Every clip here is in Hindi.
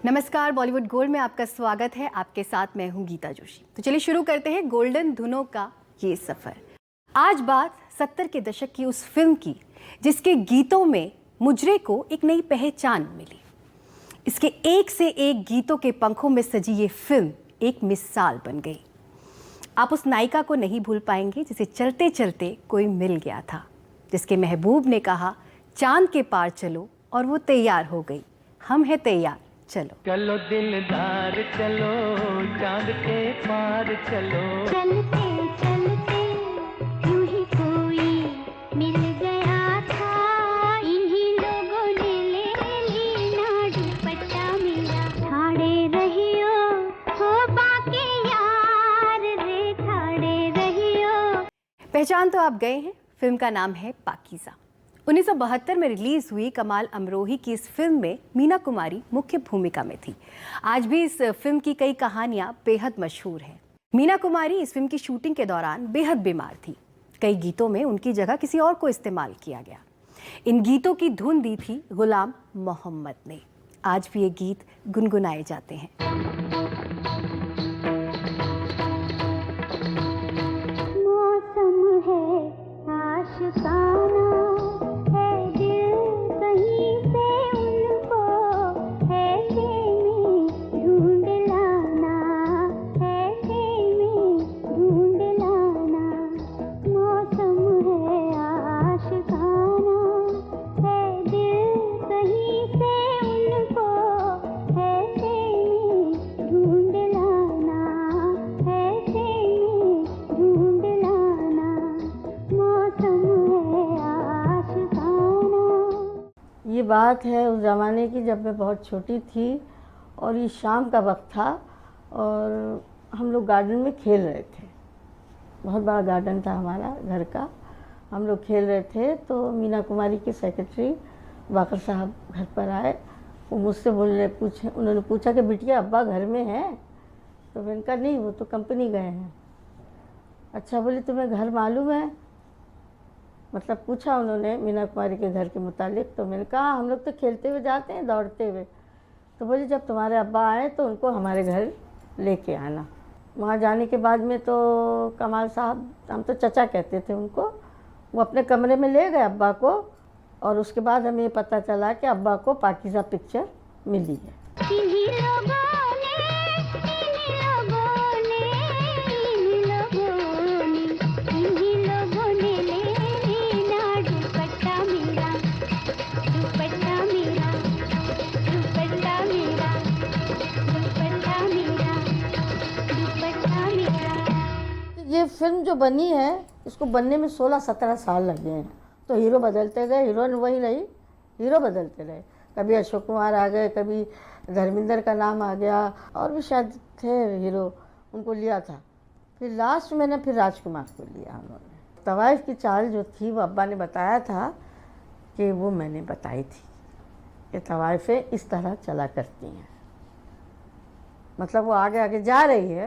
नमस्कार, बॉलीवुड गोल्ड में आपका स्वागत है। आपके साथ मैं हूं गीता जोशी। तो चलिए शुरू करते हैं गोल्डन धुनों का ये सफर। आज बात 70 के दशक की उस फिल्म की जिसके गीतों में मुजरे को एक नई पहचान मिली। इसके एक से एक गीतों के पंखों में सजी ये फिल्म एक मिसाल बन गई। आप उस नायिका को नहीं भूल पाएंगे जिसे चलते चलते कोई मिल गया था, जिसके महबूब ने कहा चांद के पार चलो और वो तैयार हो गई। हम हैं तैयार, चलो चलो दिलदार चलो, चांद के पार चलो। चलते चलते यूं ही कोई मिल गया था, इन्हीं लोगों ने ले ली दुपट्टा मेरा। ठाड़े रहियो हो बाकी यार रे, ठाड़े रहियो। पहचान तो आप गए हैं। फिल्म का नाम है पाकीज़ा। 1972 में रिलीज हुई कमाल अमरोही की इस फिल्म में मीना कुमारी मुख्य भूमिका में थी। आज भी इस फिल्म की कई कहानियां बेहद मशहूर हैं। मीना कुमारी इस फिल्म की शूटिंग के दौरान बेहद बीमार थी। कई गीतों में उनकी जगह किसी और को इस्तेमाल किया गया। इन गीतों की धुन दी थी गुलाम मोहम्मद ने। आज भी ये गीत गुनगुनाए जाते हैं। मौसम है आशिकाना, है दिल कहीं से उनको ऐसे में ढूंढ लाना, ऐसे में ढूंढ लाना। मौसम है आशिकाना, है दिल कहीं से उनको ऐसे में ढूंढ लाना, ऐसे में ढूंढ लाना। मौसम है आशिकाना। ये बात है उस ज़माने की जब मैं बहुत छोटी थी और ये शाम का वक्त था और हम लोग गार्डन में खेल रहे थे। बहुत बड़ा गार्डन था हमारा घर का। हम लोग खेल रहे थे तो मीना कुमारी के सेक्रेटरी वाकर साहब घर पर आए। वो मुझसे उन्होंने पूछा कि बिटिया अब्बा घर में हैं? तो मैंने कहा नहीं, वो तो कंपनी गए हैं। अच्छा, बोले तुम्हें घर मालूम है? मतलब पूछा उन्होंने मीना कुमारी के घर के मुतालिक। तो मैंने कहा हम लोग तो खेलते हुए जाते हैं, दौड़ते हुए। तो बोले जब तुम्हारे अब्बा आए तो उनको हमारे घर लेके आना। वहाँ जाने के बाद में तो कमाल साहब, हम तो चचा कहते थे उनको, वो अपने कमरे में ले गए अब्बा को। और उसके बाद हमें ये पता चला कि अब्बा को पाकीज़ा पिक्चर मिली है। इन्हीं लोगों ने, इन्हीं लोगों ने, इन्हीं लोगों ने ले लेना दुपट्टा मेरा, दुपट्टा मेरा, दुपट्टा मेरा, दुपट्टा मेरा, दुपट्टा मेरा। ये फिल्म जो बनी है इसको बनने में 16-17 साल लगे हैं। तो हीरो बदलते गए, हीरोइन वही रही, हीरो बदलते रहे। कभी अशोक कुमार आ गए, कभी धर्मेंद्र का नाम आ गया, और भी शायद थे हीरो, उनको लिया था। फिर लास्ट में फिर राजकुमार को लिया उन्होंने। तवाइफ की चाल जो थी वो अब्बा ने बताया था कि वो मैंने बताई थी कि तवाइफें इस तरह चला करती हैं। मतलब वो आगे आगे जा रही है,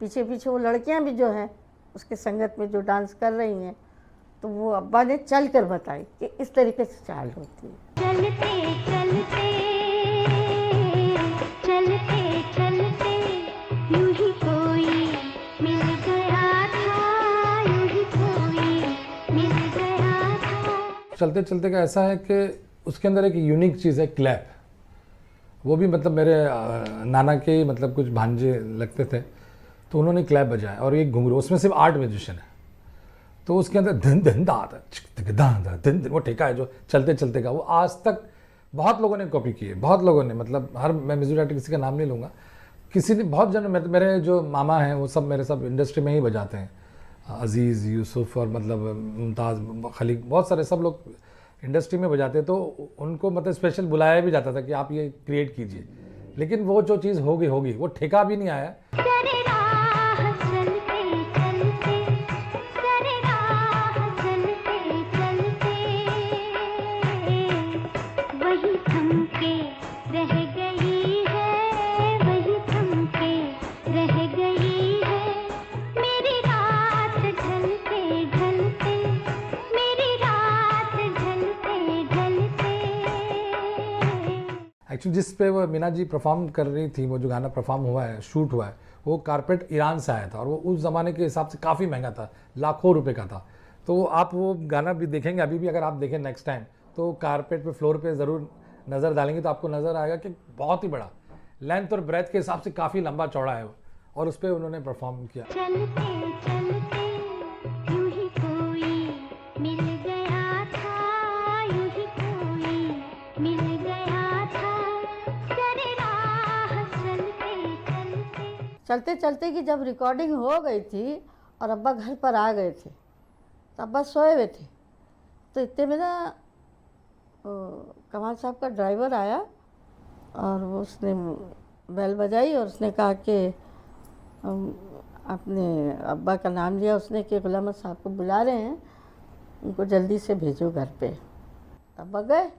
पीछे पीछे वो लड़कियां भी जो हैं उसके संगत में जो डांस कर रही हैं, तो वो अब्बा ने चल कर बताई कि इस तरीके से चाल होती है। चलते चलते चलते चलते यूं ही कोई मिल गया था, यूं ही कोई मिल गया था। चलते चलते का ऐसा है कि उसके अंदर एक यूनिक चीज़ है, क्लैप। वो भी मतलब मेरे नाना के मतलब कुछ भांजे लगते थे, तो उन्होंने क्लैप बजाया। और एक घुंघरू, उसमें सिर्फ 8 म्यूजिशियन है, तो उसके अंदर धन धन दा धन वो ठेका है जो चलते चलते का, वो आज तक बहुत लोगों ने कॉपी की है। बहुत लोगों ने, मतलब हर, मैं म्यूजिक डायरेक्टर किसी का नाम नहीं लूँगा, किसी ने बहुत जन, मेरे जो मामा हैं वो सब मेरे सब इंडस्ट्री में ही बजाते हैं। अजीज़, यूसुफ और मतलब मुमताज़, खलीक, बहुत सारे सब लोग इंडस्ट्री में बजाते हैं। तो उनको मतलब स्पेशल बुलाया भी जाता था कि आप ये क्रिएट कीजिए। लेकिन वो जो चीज़ होगी वो ठेका भी नहीं आया। एक्चुअली जिस पे वो मीना जी परफॉर्म कर रही थी, वो जो गाना परफॉर्म हुआ है, शूट हुआ है, वो कारपेट ईरान से आया था और वो उस ज़माने के हिसाब से काफ़ी महंगा था, लाखों रुपए का था। तो आप वो गाना भी देखेंगे, अभी भी अगर आप देखें नेक्स्ट टाइम, तो कारपेट पे, फ्लोर पे ज़रूर नज़र डालेंगे तो आपको नज़र आएगा कि बहुत ही बड़ा लेंथ और ब्रेथ के हिसाब से काफ़ी लंबा चौड़ा है वो, और उस पर उन्होंने परफॉर्म किया। चलते चलते यूं ही कोई मिल गया था, यूं ही कोई मिल गया था, सरे राह चलते चलते। चलते चलते कि जब रिकॉर्डिंग हो गई थी और अब्बा घर पर आ गए थे, तो अब्बा सोए हुए थे। तो इतने में ना कमाल साहब का ड्राइवर आया और वो उसने बेल बजाई और उसने कहा कि अपने अब्बा का नाम लिया उसने कि गुलाम अहमद साहब को बुला रहे हैं, उनको जल्दी से भेजो घर पे। अब्बा गए।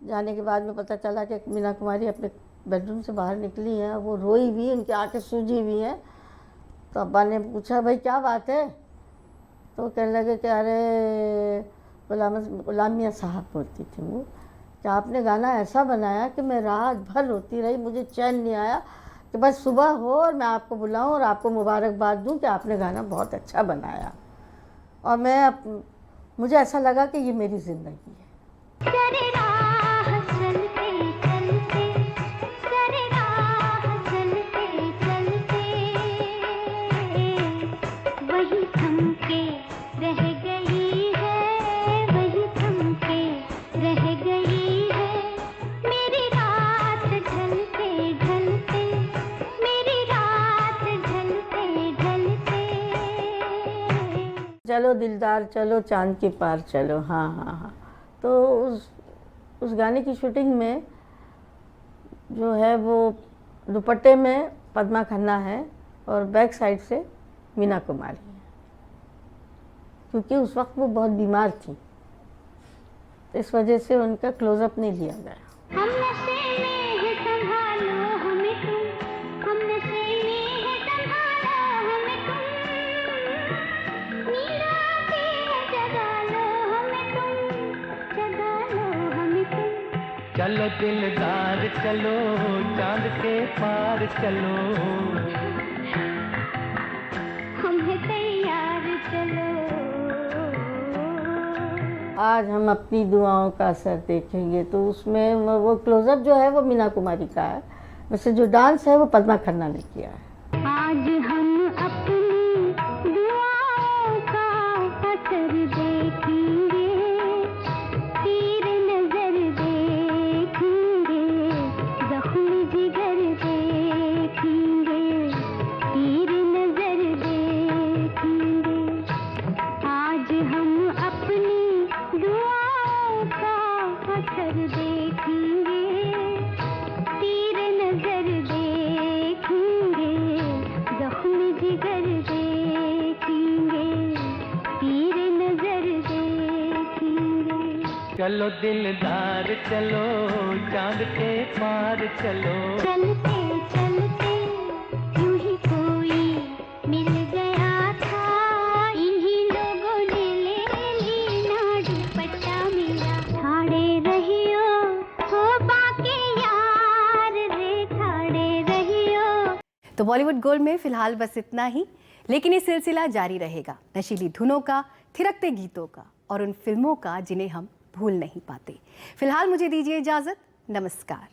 जाने के बाद में पता चला कि मीना कुमारी अपने बेडरूम से बाहर निकली हैं, वो रोई भी, उनकी आंखें सूजी हुई हैं। तो अब्बा ने पूछा भाई क्या बात है? तो वो कहने लगे कि अरे गुलाम मियां साहब बोलती थी वो, कि आपने गाना ऐसा बनाया कि मैं रात भर रोती रही, मुझे चैन नहीं आया कि बस सुबह हो और मैं आपको बुलाऊं और आपको मुबारकबाद दूं कि आपने गाना बहुत अच्छा बनाया। और मुझे ऐसा लगा कि ये मेरी ज़िंदगी है। सरे राह चलते चलते, सरे राह चलते चलते, वही थम के रह गई है, वही थम के रह गई है, मेरी रात ढलते ढलते, मेरी रात ढलते ढलते। चलो दिलदार चलो चांद के पार चलो, हाँ हाँ हाँ। तो उस गाने की शूटिंग में जो है वो दुपट्टे में पद्मा खन्ना है और बैक साइड से मीना कुमारी है, क्योंकि उस वक्त वो बहुत बीमार थी, तो इस वजह से उनका क्लोजअप नहीं लिया गया। हम नशे में है संभालो हमें तुम, हम नशे में है संभालो हमें तुम, नींद आती है जगा लो हमें तुम, जगा लो हमें तुम। चलो दिलदार चलो चांद के पार चलो, हम है तैयार चलो। आज हम अपनी दुआओं का असर देखेंगे, तो उसमें वो क्लोजअप जो है वो मीना कुमारी का है, वैसे जो डांस है वो पद्मा खन्ना ने किया है। आज हम अपनी दुआओं का असर देखेंगे, तीर नजर देखेंगे, जख्म जिगर देखेंगे, तीर नजर देखेंगे। आज हम अपनी दुआओं का असर देखेंगे, तीर नजर देखेंगे, जख्म जिगर देखेंगे, तीर नजर देखेंगे। चलो दिलदार चलो चांद के पार चलो। चलते चलते यूं ही कोई मिल गया था, इन्हीं लोगों ने ले ली ना दुपट्टा मेरा। ठाड़े रहियो हो बाकी यार रे, ठाड़े रहियो। तो बॉलीवुड गोल्ड में फिलहाल बस इतना ही, लेकिन ये सिलसिला जारी रहेगा नशीली धुनों का, थिरकते गीतों का और उन फिल्मों का जिन्हें हम भूल नहीं पाते। फिलहाल मुझे दीजिए इजाजत, नमस्कार।